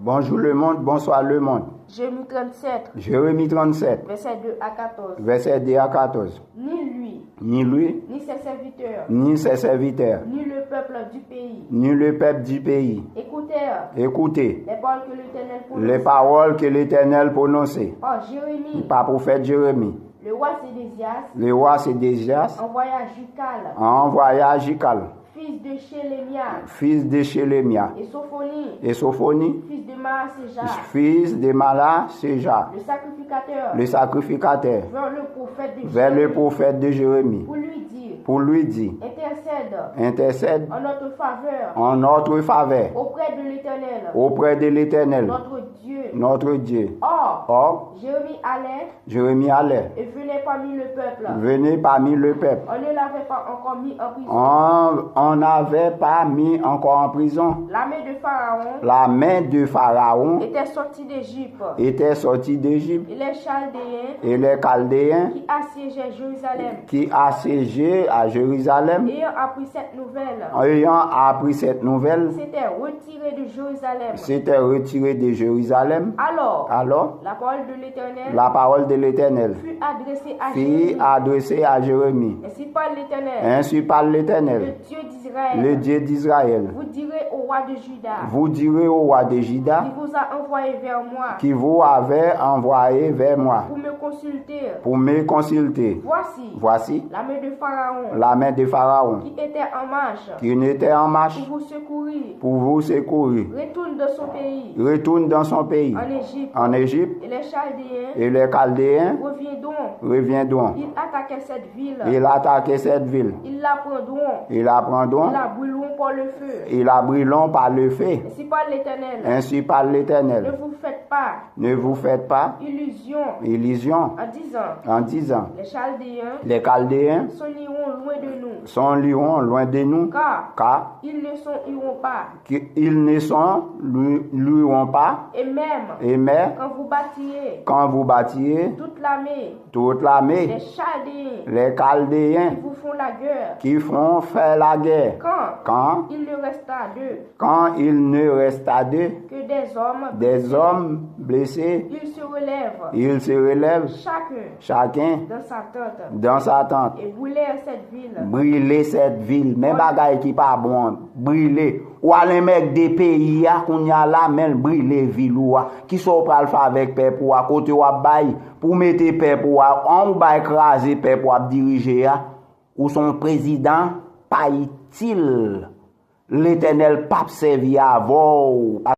Bonjour le monde, bonsoir le monde. Jérémie 37, Jérémie 37, verset 2 à 14. verset 2 à 14. Ni lui, Ni ses serviteurs, ni ses serviteurs, ni le peuple du pays, ni le peuple du pays, écoutèrent écoutez les paroles que l'Éternel les prononçait paroles que l'Éternel prononçait par Jérémie, par prophète Jérémie. le roi Sédécias, Le roi Sédécias envoya Jucal, envoya Jical, fils de Chélémia, fils de Chélémia, et Sophonie, et Sophonie, fils de Maaséja, fils de Malaséja, le sacrificateur, le sacrificateur, vers le vers le prophète de Jérémie, prophète de Jérémie, pour lui dire, intercède intercède en notre faveur en notre faveur auprès de l'Éternel, notre Dieu. Or, Or, Jérémie allait Jérémie allait, et venait parmi le peuple. venait parmi le peuple. On ne l'avait pas encore mis en prison. On n'avait pas mis encore en prison. L'armée de Pharaon La main de Pharaon était sortie d'Égypte. était sortie d'Égypte Et les Chaldéens et les Chaldéens qui assiégeaient Jérusalem, qui assiégeaient à Jérusalem, ayant appris cette nouvelle, ayant appris cette nouvelle, s'étaient retirés de Jérusalem. s'étaient retirés de Jérusalem. Alors, la parole de l'Éternel la parole de l'Éternel fut adressée à fut Jérémie. adressée à Jérémie. Ainsi parle l'Éternel, Ainsi parle le l'Éternel, Dieu d'Israël. le Dieu d'Israël. Vous direz au roi de Juda, Vous direz au roi de Juda qui vous a envoyé vers moi qui vous avait envoyé vers moi pour me consulter. pour me consulter. Voici la main de Pharaon la main de Pharaon qui était en marche qui n'était en marche pour vous secourir. pour vous secourir. Retourne de son pays, Retourne dans son pays, en Égypte, en Égypte, et les Chaldéens et les Chaldéens reviendront. reviendront. Ils attaquaient cette ville, Ils attaquaient cette ville. ils la prendront, Ils la prendront, ils la brûleront par le feu. ils la brûleront par le feu. Ainsi parle l'Éternel, Ainsi parle ne l'Éternel. vous faites pas Ne vous faites pas illusion illusion en disant, en disant les Chaldéens les Chaldéens s'en iront loin de nous, car ils ne s'en iront pas. qu'ils ne s'en loueront pas. Et même Et mais quand vous bâtirez toute l'armée, les les Chaldéens qui vous font la guerre, qui font faire la guerre, quand il ne restera d'eux quand il ne resta d'eux que des hommes blessés, ils se relèvent, chacun dans sa tente, et et brûler cette ville. Mais bagay qui pas bon, brûler. Ou aller mec des pays ya qu'on y a là même brûler ville ou qui sont pas le faire avec peuple ou à côté ou bail pour mettre peuple ou on va écraser peuple ou diriger ya ou son président pas utile. L'Éternel pape servi avant